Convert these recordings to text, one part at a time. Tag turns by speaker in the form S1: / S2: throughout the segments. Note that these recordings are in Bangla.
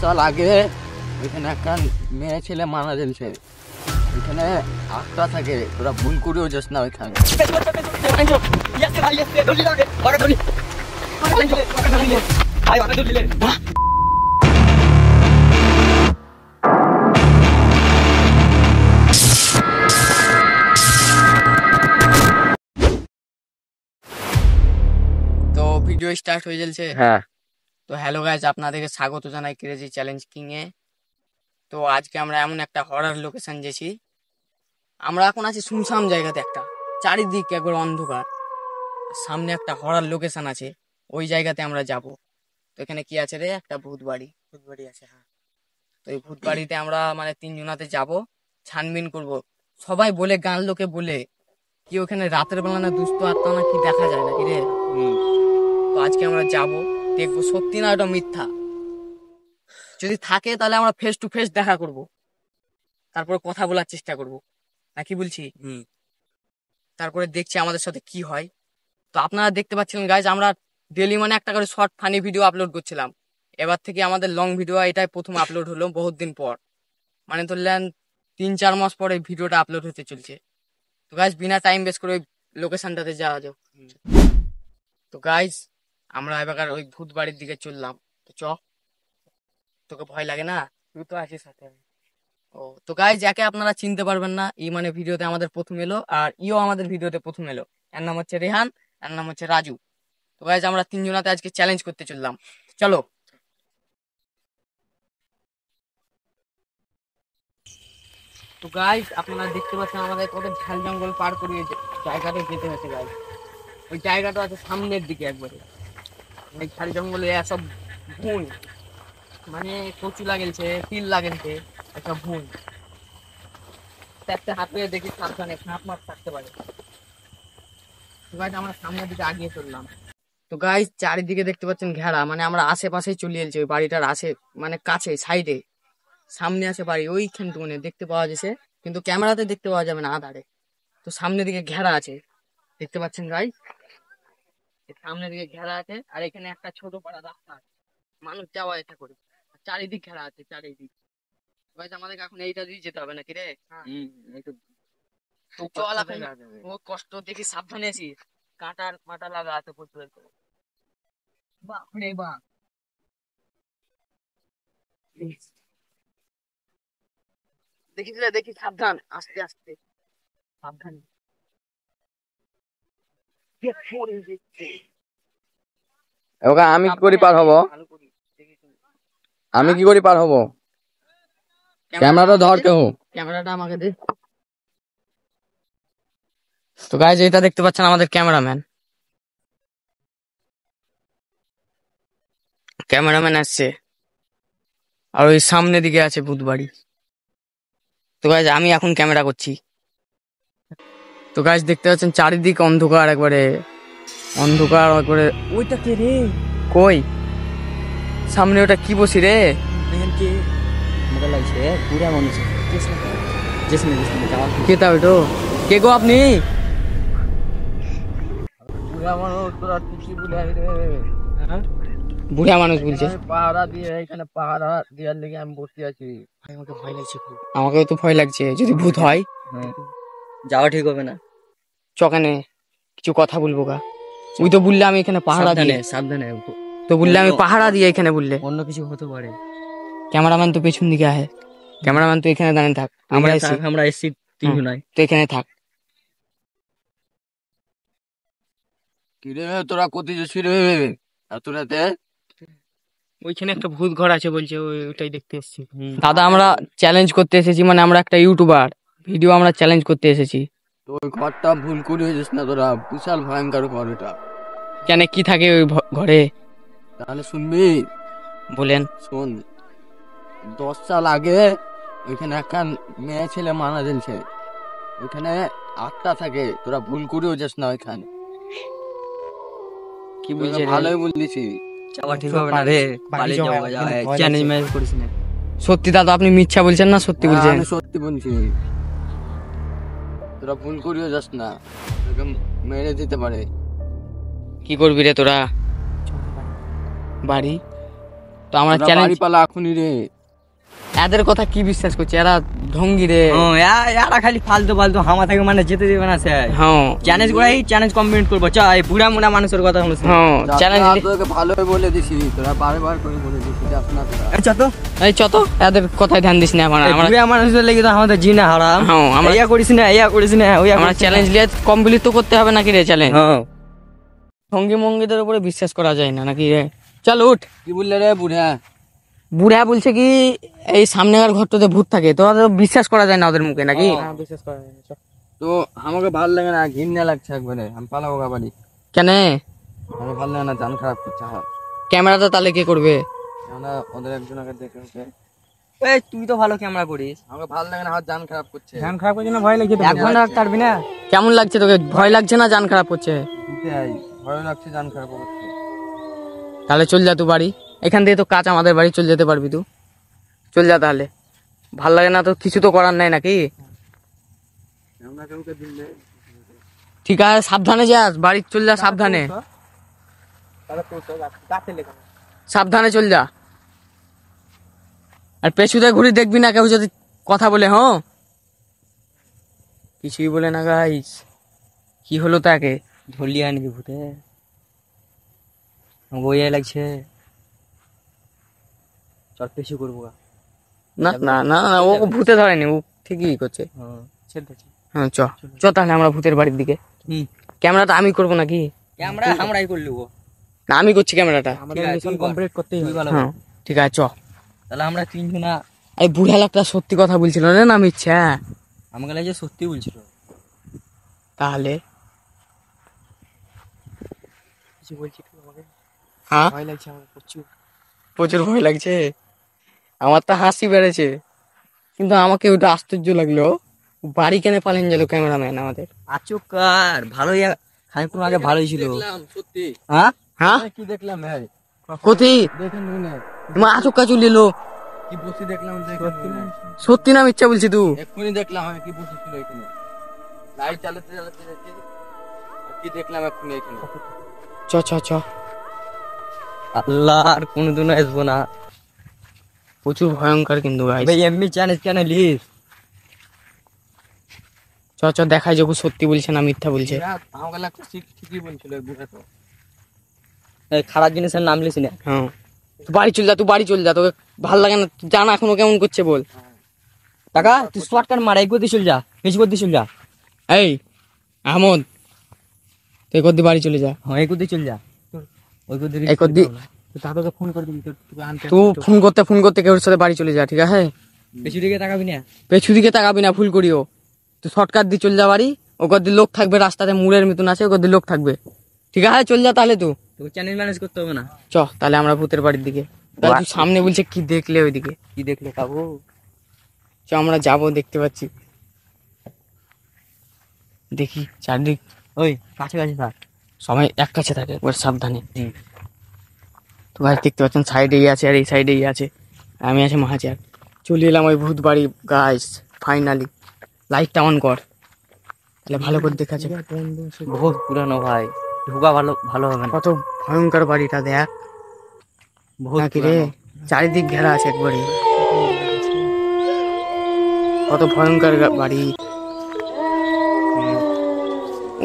S1: সাল আগে ওইখানে একটা মেয়ে ছেলে মারা গেছে। ওইখানে আটটা থাকে, তোরা ভুল করেও যাস না ওইখানে।
S2: তো ভিডিও স্টার্ট হয়ে যাচ্ছে।
S1: হ্যাঁ,
S2: তো হ্যালো গাইজ, আপনাদেরকে স্বাগত জানাই ক্রেজি চ্যালেঞ্জ কিং এ। তো আজকে আমরা এমন একটা হরর লোকেশন যেছি। আমরা এখন আছি শুনশান জায়গাতে, একটা চারিদিক একবার অন্ধকার, সামনে একটা হরর লোকেশন আছে, ওই জায়গাতে আমরা যাব। তো এখানে কি আছে রে? একটা ভূত বাড়ি আছে। হ্যাঁ, তো এই ভূত বাড়িতে আমরা মানে তিনজনাতে যাব, ছানবিন করব। সবাই বলে, গান লোকে বলে কি ওখানে রাতের বেলা না দুষ্ট আত্মা না কি দেখা যায় নাকি রে। তো আজকে আমরা যাব, দেখবো সত্যি না ওটা মিথ্যা। যদি থাকে তাহলে আমরা ফেস টু ফেস দেখা করব, তারপরে কথা বলার চেষ্টা করব, নাকি বলছি? তারপরে দেখছি আমাদের সাথে কি হয়। তো আপনারা দেখতে পাচ্ছেন গাইজ, আমরা ডেলি মানে একটা করে শর্ট ফানি ভিডিও আপলোড করছিলাম। এবার থেকে আমাদের লং ভিডিও এটাই প্রথম আপলোড হলো বহুত দিন পর, মানে ধরলেন 3-4 মাস পরে ভিডিওটা আপলোড হতে চলছে। তো গাইজ বিনা টাইম ওয়েস্ট করে ওই লোকেশনটাতে যাওয়া যাক। তো গাইজ আমরা এবার ওই ভূত বাড়ির দিকে চললাম। তো চ, তোকে ভয় লাগে না? তুই তো আছিস সাথে। ও তো গাইজ, যাকে আপনারা চিনতে পারবেন না, ই মানে ভিডিওতে আমাদের প্রথম এলো, আর ইও আমাদের ভিডিওতে প্রথম এলো। এর নাম হচ্ছে রেহান, এর নাম হচ্ছে রাজু। তো গাইজ আমরা তিনজনাতে আজকে চ্যালেঞ্জ করতে চললাম, চলো। তো গাইজ আপনারা দেখতে পাচ্ছেন আমাদের কত ঝাল জঙ্গল পার করিয়ে জায়গাটা যেতে হয়েছে গাইজ। ওই জায়গাটা আছে সামনের দিকে একবারে, এই ঝাল জঙ্গলে সব ভুঁই, মানে কচু লাগেছে, তিল লাগেছে, একটা ভুঁই। একটা হাত পেয়ে দেখি সাবধানে, সাপ মাপ থাকতে পারে। তো গাইজ আমরা সামনের দিকে আগিয়ে চললাম। তো গাইজ চারিদিকে দেখতে পাচ্ছেন ঘেরা, মানে আমরা আশেপাশেই চলে এলছি। ওই বাড়িটার আছে মানে কাছে সাইডে, সামনে আছে বাড়ি ওইখানটুকুনে দেখতে পাওয়া যাচ্ছে, কিন্তু ক্যামেরাতে দেখতে পাওয়া যাবে না আধারে। তো সামনের দিকে ঘেরা আছে, দেখতে পাচ্ছেন গাইজ, সামনের দিকে ঘেরা আছে। আর এখানে একটা ছোট পাড়া রাস্তা আছে, মানুষ যাওয়া এটা করে। চারিদিক ঘেরা আছে, চারিদিক। গাইজ আমাদেরকে এখন এইটা দিয়ে যেতে হবে নাকি রে? তো চল এখন, ও কষ্ট দেখি, সাবধানে আছি, কাঁটার মাটা লাগা আছে প্রচুর। বাপরে বাপ, দেখিস দেখি, সাবধান, আস্তে আস্তে সাবধান।
S1: আমি কি করি পার হব? আমি কি করি পার হব? ক্যামেরাটা ধর, কেউ
S2: ক্যামেরাটা আমাকে দে। তো গাইজ এটা দেখতে পাচ্ছেন আমাদের ক্যামেরাম্যান আসছে, আর ওই সামনে দিকে আছে ভূত বাড়ি। তো গাইজ আমি এখন ক্যামেরা করছি। তো গাইজ দেখতে পাচ্ছেন চারিদিক অন্ধকার, একবারে অন্ধকার একবারে। ওইটা কে রে? কই সামনে ওটা কি বসি রে? কে তা ওইটো? কে গো আপনি? বুড়া মানুষ বলছে
S1: পাহারা দিয়ে, এখানে পাহারা দেওয়ার লেগে আমি বসে আছি।
S2: আমাকে ভয় লাগছে, আমাকেও তো ভয় লাগছে। যদি ভূত হয়
S1: যাওয়া ঠিক হবে না।
S2: চকানে কিছু কথা বলবো গা। ওই তো বললে আমি এখানে পাহারা দিয়ে,
S1: সাবধানে।
S2: তো বললে আমি পাহারা দিয়ে এখানে, বললে
S1: অন্য কিছু হতে পারে।
S2: ক্যামেরাম্যান তো পেছন দিকে আহে, ক্যামেরাম্যান তো এখানে দাঁড়িয়ে থাক,
S1: আমরা এসছি তিনজন নাই,
S2: তো এখানে থাক।
S1: কিরে তোরা কোথায় যাচ্ছিস রে এত রাতে?
S2: ওইখানে একটা ভূত ঘর আছে বলছে, ওইটাই দেখতে এসেছি। দাদা আমরা চ্যালেঞ্জ করতে এসেছি, মানে আমরা একটা ইউটিউবার, ভিডিও আমরা চ্যালেঞ্জ করতে এসেছি।
S1: তো ওই ঘরটা ভুল করে যাস না তোরা, বিশাল ভয়ঙ্কর ঘর এটা।
S2: কেন, কি থাকে ওই ঘরে?
S1: তাহলে শুনবি?
S2: বলেন।
S1: শোন, 10 সাল আগে ওইখানে একটা মেয়ে ছেলে মারা গেছে। ওইখানে আটটা থাকে, তোরা ভুল করেও যাস না ওইখানে।
S2: কি বলছিস?
S1: ভালোই বলছি,
S2: যাওয়া ঠিক হবে না রে, বাড়ি যাওয়া যায়, চ্যালেঞ্জ ম্যাচ করিস না। সত্যি দাদা আপনি মিথ্যা বলছেন না সত্যি বলছেন?
S1: আমি সত্যি বলছি, তোরা ভুল করেও যাস না, তোকে মেরে দিতে পারে।
S2: কি করবি রে তোরা? বাড়ি? তো আমরা
S1: তোরা
S2: চ্যালেঞ্জ,
S1: বাড়ি পালা এখনই রে।
S2: এদের কথা কি বিশ্বাস করছে? এরা ঢঙ্গি রে।
S3: এরা খালি ফালতু ফালতু হামা থেকে মানে যেতে দেবে না স্যার।
S2: হ্যাঁ
S3: চ্যালেঞ্জ করাই চ্যালেঞ্জ কমপ্লিট করবো। চ এই বুড়া মুড়া মানুষের কথা শুনছিস?
S2: হ্যাঁ চ্যালেঞ্জ।
S1: তোকে ভালোই বলে দিছি, তোরা বারবার করে বলে দিছি, যাস না তোরা।
S3: চ তো
S2: এই চ তো, এদের কথায় ধ্যান দিস না। আমরা
S3: বুড়া মানুষের লেগে তো আমাদের জিনা হারাম।
S2: হ্যাঁ আমরা
S3: ইয়া করিস না, ইয়া করিস না, ওই
S2: আমরা চ্যালেঞ্জ নিয়ে কমপ্লিট তো করতে হবে নাকি রে চ্যালেঞ্জ?
S3: হ্যাঁ
S2: সঙ্গী মঙ্গীদের উপরে বিশ্বাস করা যায় না নাকি রে? চল উঠ।
S1: কি বললে রে বুড়া?
S2: বুড়া বলছে কি এই সামনেকার ঘরটাতে ভূত থাকে, তো ওদের বিশ্বাস করা যায় না ওদের মুখে নাকি? বিশ্বাস করা যায় না।
S1: তো আমাকে ভালো লাগে না, ঘৃণা লাগছে একবারে, আমি পালাবো গা বাড়ি।
S2: কেন?
S1: আমার ভালো লাগে না, জান খারাপ করছে আমার।
S2: ক্যামেরাটা তাহলে কে করবে?
S1: আমরা ওদের একজনকে দেখে ওকে,
S3: এই তুই তো ভালো ক্যামেরা করিস।
S1: আমাকে ভালো লাগে না, আমার জান খারাপ করছে।
S3: খারাপ করছিস না? ভয় লাগছে। এক ঘন্টা রাখতে পারবি না?
S2: কেমন লাগছে তোকে? ভয় লাগছে না জান খারাপ করছে?
S1: এটাই, ভয় লাগছে, জান খারাপ করছে।
S2: তাহলে চল যা তুই বাড়ি। এখান থেকে তো কাজ আমাদের বাড়ি, চল যেতে পারবি তুই। চল যা তাহলে। ভাল লাগে না তো কিছু তো করার নাই নাকি?
S1: আমরা কাউকে দিলে
S2: ঠিক আছে, সাবধানে যাস, বাড়ি চল যা সাবধানে। সাবধানে চল যা। আর পেছুতে ঘুরে দেখবি না কেউ যদি কথা বলে। হ্যাঁ কিছুই বলে না গাইস। কি হলো তাকে?
S3: ধরলি আনবি ভূতে? আমাকে ওই লাগছে। চট পেশি করবো গা।
S2: না না না না, ও ভূতে ধরেনি, ও ঠিকই করছে।
S3: হ্যাঁ ছেড়ে
S2: হ্যাঁ চ চ তাহলে আমরা ভূতের বাড়ির দিকে।
S3: কি
S2: ক্যামেরাটা আমি করবো নাকি?
S3: ক্যামেরা আমরাই করলি গো।
S2: না আমি করছি ক্যামেরাটা।
S3: মিশন কমপ্লিট করতেই হবে।
S2: হ্যাঁ ঠিক আছে চ।
S3: তাহলে আমরা তিনজনা।
S2: এই বুড়া লোকটা সত্যি কথা বলছিল না, না মিথ্যা?
S3: আমাকে লাগছে সত্যি বলছিল।
S2: তাহলে
S3: কিছু বলছি আমাকে?
S2: হ্যাঁ
S3: ভয় লাগছে আমাকে প্রচুর।
S2: প্রচুর ভয় লাগছে। আমার তো হাসি বেড়েছে, কিন্তু আমাকে ওটা আশ্চর্য লাগলো। বাড়ি কেন পালেন গেল ক্যামেরাম্যান আমাদের?
S3: আচুকার ভালোই খানিকক্ষণ আগে ভালোই ছিল।
S1: দেখলাম সত্যি।
S3: হ্যাঁ
S2: হ্যাঁ
S1: কি দেখলাম ভাই?
S2: কোথি
S1: দেখেন নুনে,
S2: মা আচুকা চলে এলো।
S1: কি বসে দেখলাম, দেখেন নুনে।
S2: সত্যি না মিথ্যা বলছি তুই?
S1: এক্ষুনি দেখলাম আমি কি বসেছিল এখানে, লাইট চালাতে চালাতে দেখি কি দেখলাম এক্ষুনি এখানে।
S2: চ চ চ।
S3: আল্লাহ আর কোনোদিনও আসবো না।
S2: প্রচুর ভয়ঙ্কর কিন্তু গাইস।
S3: ভাই এমনি চ্যানেল চ্যানেল লিস।
S2: চ চ দেখাই যাবো সত্যি বলছে না মিথ্যা বলছে।
S1: আমাকে লাগছে ঠিকই বলছিল বুড়া তো।
S3: খারাপ জিনিসের নাম লিস না।
S2: হ্যাঁ তুই বাড়ি চল যা, তুই বাড়ি চল যা, তোকে ভাল লাগে না? তুই জানা এখনো কেমন করছে বল।
S3: টাকা তুই শর্টকাট মার, এই করতে চল যা, বেশি করতে চল যা।
S2: এই আহমদ, তুই করদি বাড়ি চলে যা।
S3: হ্যাঁ এই করতে চল যা। ওই করতে
S2: এই করদি
S3: দাদাকে ফোন করে দিবি, তোকে আনতে।
S2: তুই ফোন করতে কেউ সাথে বাড়ি চলে যা, ঠিক আছে?
S3: বেশি দিকে তাকাবি না।
S2: পেছু দিকে তাকাবি না, ভুল করিও। তুই শর্টকাট দিয়ে চল যা বাড়ি। ও কদি লোক থাকবে রাস্তাতে, মুড়ের মতন আছে, ও কদি লোক থাকবে, ঠিক আছে? চল যা তাহলে তুই।
S3: তোকে চ্যানেল ম্যানেজ করতে হবে না।
S2: চ তাহলে আমরা ভূতের বাড়ির দিকে। তাহলে তুই সামনে বলছে কি দেখলে ওইদিকে?
S3: কি দেখলে কাবু?
S2: চ আমরা যাবো, দেখতে পাচ্ছি। দেখি চারদিক,
S3: ওই কাছে কাছে থাক।
S2: সবাই এক কাছে থাকে, একবার সাবধানে। তো ভাই দেখতে পাচ্ছেন সাইডেই আছে, আর এই সাইডেই আছে, আমি আছি মাহাজার। চলে এলাম ওই ভূত বাড়ি গাইস। ফাইনালি লাইটটা অন কর, তাহলে ভালো করে দেখাচ্ছে।
S3: বহুত পুরানো ভাই, ঢোকা ভালো ভালো হবে না।
S2: কত ভয়ঙ্কর বাড়িটা দেখ
S3: বহুত
S2: নাকি রে, চারিদিক ঘেরা আছে একবারে। কত ভয়ঙ্কর বাড়ি।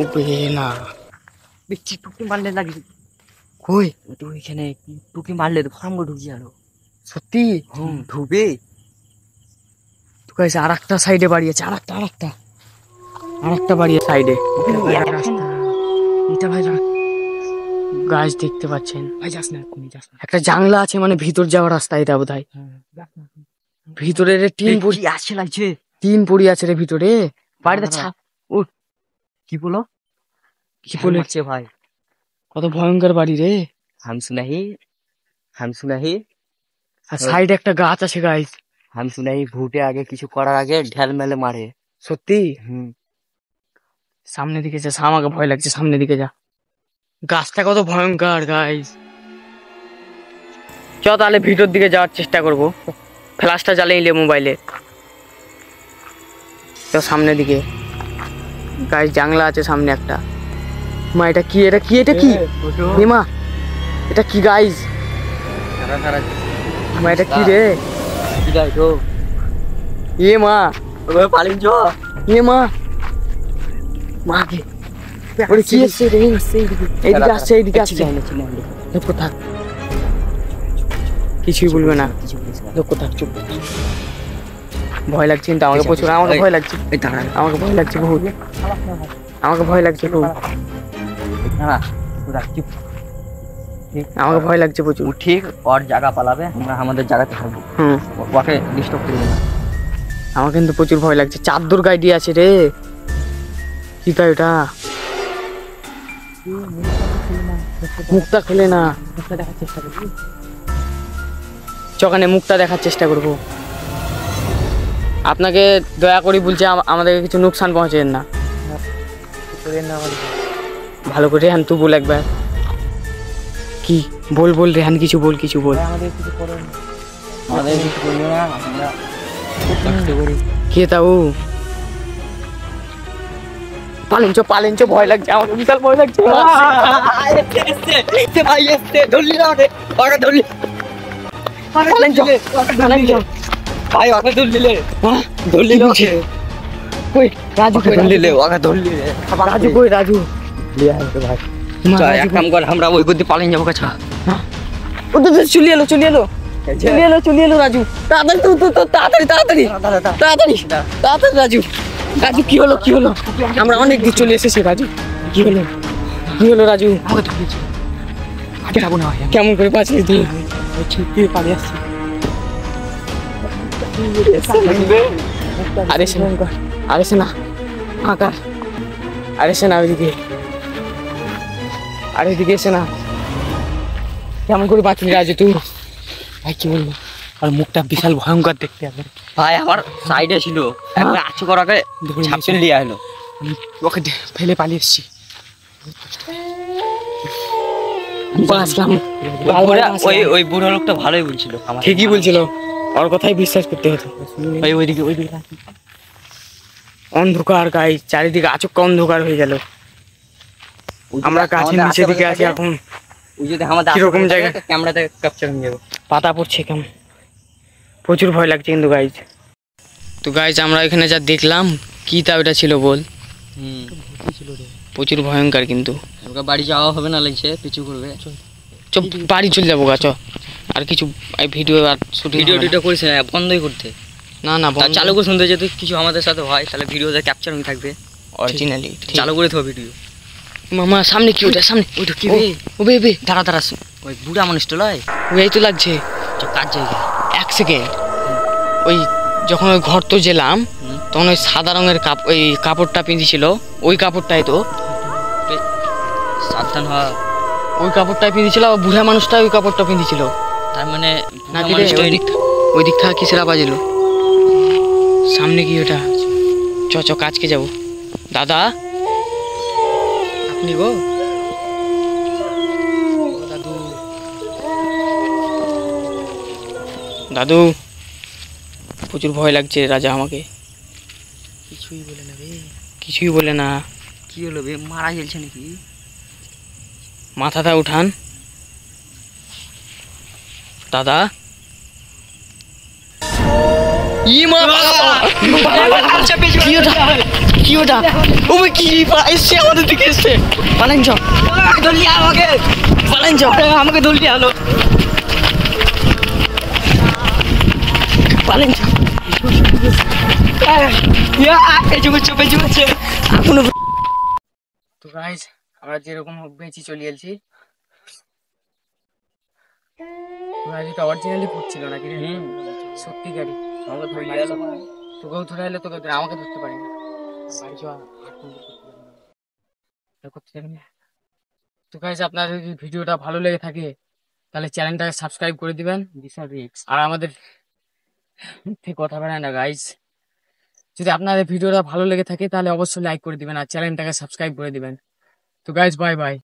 S2: উবে না
S3: বেশি টুকি মারলে লাগে।
S2: কই
S3: তুই এখানে টুকি মারলে তো ফার্ম করে ঢুকি আলো।
S2: সত্যি?
S3: ঢুবে
S2: তো গাইস আর একটা সাইডে বাড়ি আছে, আর একটা বাড়ি সাইডে। এটা ভাই গাছ দেখতে পাচ্ছেন?
S3: ভাই যাস না, কোনি যাস না।
S2: একটা জানলা আছে, মানে ভিতর যাওয়ার রাস্তা এটা বোধহয়। ভিতরে রে টিন পড়ি
S3: আসছে লাগছে।
S2: টিন পড়ি আছে রে ভিতরে বাড়িতে। ছাপ ও
S3: কি বলো?
S2: কি বলে
S3: ভাই
S2: কত ভয়ঙ্কর বাড়ি রে।
S3: হাম সুনাহি।
S2: আর সাইডে একটা গাছ আছে গাইস।
S3: হাম সুনাহি ভুটে আগে কিছু করার আগে ঢেল মেলে মারে।
S2: সত্যি?
S3: হুম
S2: সামনে দিকে যা, আমাকে ভয় লাগছে, সামনে দিকে যা। গাছটা কত ভয়ঙ্কর গাইস। চ তাহলে ভিতর দিকে যাওয়ার চেষ্টা করবো, ফ্ল্যাশটা জ্বালিয়ে নিলে মোবাইলে। তো সামনের দিকে গাইস জানলা আছে সামনে একটা, মা এটা কি এ মা এটা কি গাইজ মা এটা কি রে এ মা
S3: পালিঞ্চ
S2: এ মা মা কে ওরে কি এসছে রে এইদিকে আসছে লক্ষ্য থাক কিছুই বলবে না লক্ষ্য থাক চুপ ভয় লাগছে কিন্তু আমাকে প্রচুর আমাকে ভয় লাগছে আমাকে ভয় লাগছে বহুত আমাকে ভয় লাগছে খুব আমাকে ভয় লাগছে প্রচুর
S3: ঠিক ওর জায়গা পালাবে আমরা আমাদের জায়গাতে থাকবো ওকে ডিস্টার্ব করবো না
S2: আমার কিন্তু প্রচুর ভয় লাগছে চাঁদুর গাইডি আছে রে কি তাই ওটা মুখটা খুলে না চকানে মুখটা দেখার চেষ্টা করব আপনাকে দয়া করে বলছি আমাদেরকে কিছু নুকসান পৌঁছেন না ভালো করে রেহান তুই বল একবার কি বল রেহান কিছু বল
S3: আমাদের কিছু করবে না আমরা খুব কষ্ট করি
S2: কে তাও পালেন চো ভয় লাগছে আমার বিশাল ভয় লাগছে
S3: ভাই এসছে ধরলি না ওকে ধরলি
S2: পালেন চো
S3: ভাই ওকে ধরলিলে ধরলি ওকে
S2: কই রাজু কই
S3: ধরলিলে ওকে ধরলি
S2: রাজু কই রাজু
S3: লিয়া আছে ভাই এক কাম কর আমরা ওই গতি পালিয়ে যাবো কাছা
S2: ও তো চলে এলো রাজু তাড়াতাড়ি রাজু কি হলো আমরা অনেক দূর চলে এসেছি রাজু কি হলো রাজু
S3: আমাকে ধরেছি আগে যাবো না ভাই
S2: কেমন করে বাঁচলি তুই
S3: ছিটকে পালিয়ে আসছি
S2: আরে সে না ফাঁকা আরে সে না ওইদিকে এসে না কেমন করে বাঁচলি রাজু তুই ভাই কি বলবো
S3: আর মুখটা বিশাল ভয়ঙ্কর দেখতে হবে ভাই আমার সাইডে ছিল একবার আছু করাকে ছাপছিল লিয়া হলো
S2: ওকে ফেলে পালিয়ে এসছি বাঁচলাম
S3: ওই বুড়ো লোকটা ভালোই বলছিল
S2: ঠিকই বলছিল ওর কথাই বিশ্বাস করতে হতো
S3: ওইদিকে
S2: অন্ধকার গাই চারিদিকে আচমকা অন্ধকার হয়ে গেল আমরা গাছের নিচে দিকে আছি এখন
S3: ওই যদি আমাদের
S2: কিরকম জায়গা
S3: ক্যামেরাতে ক্যাপচার হয়ে যাবে
S2: পাতা পড়ছে কেমন প্রচুর ভয় লাগছে কিন্তু গাইজ তো গাইজ আমরা এখানে যা দেখলাম কি তা ওটা ছিল বল প্রচুর ভয়ঙ্কর কিন্তু
S3: বাড়ি যাওয়া হবে না লাগছে পিছু করবে
S2: চ বাড়ি চলে যাবো গা চ আর কিছু ভিডিও আর শুটিং
S3: ভিডিও করিস না বন্ধই করতে
S2: না
S3: চালু করে শুনতে যদি কিছু আমাদের সাথে হয় তাহলে ভিডিওতে ক্যাপচার হয়ে থাকবে
S2: অরিজিনালি
S3: চালু করে দেবো ভিডিও
S2: মামা সামনে কি ওটা সামনে
S3: ওইটা কি
S2: ও বে
S3: দাঁড়া ওই বুড়া মানুষটা লয়
S2: ওই তো লাগছে
S3: কার জায়গা
S2: 1 সেকেন্ড ওই যখন ওই ঘর তো গেলাম তখন ওই সাদা রঙের ওই কাপড়টা পিঁধেছিল ওই কাপড়টাই তো
S3: সাবধান হওয়া
S2: ওই কাপড়টাই পিঁধেছিল আর বুড়া মানুষটা ওই কাপড়টা পিঁধেছিল
S3: তার মানে
S2: নাকি ওই দিক থেকে কিসের আওয়াজ এলো সামনে কি ওটা চ কাজকে যাবো দাদা আপনি গো দাদু প্রচুর ভয় লাগছে রাজা আমাকে কিছুই বলে না
S3: কি হলো বে মারা গেছে নাকি
S2: মাথাটা উঠান দাদা কি ওটা ও কি এসছে আমাদের দিকে এসছে পালেন চ আমাকে দৌড়লি আলো পালেন চ তো গাইস আমরা যেরকম বেঁচে চলে এলছি এটা অরিজিনালি ফুটছিল নাকি রে সত্যি গাড়ি আমাকে ধরে এলো তোকেও ধরে এলো তোকে আমাকে ধরতে পারি না বাড়ি যাওয়া তো গাইস আপনার যদি ভিডিওটা ভালো লেগে থাকে তাহলে চ্যানেলটাকে সাবস্ক্রাইব করে দিবেন আর আমাদের কথা বলে না গাইস যদি আপনাদের ভিডিওটা ভালো লেগে থাকে তাহলে অবশ্যই লাইক করে দিবেন আর চ্যানেলটাকে সাবস্ক্রাইব করে দিবেন তো গাইস বাই বাই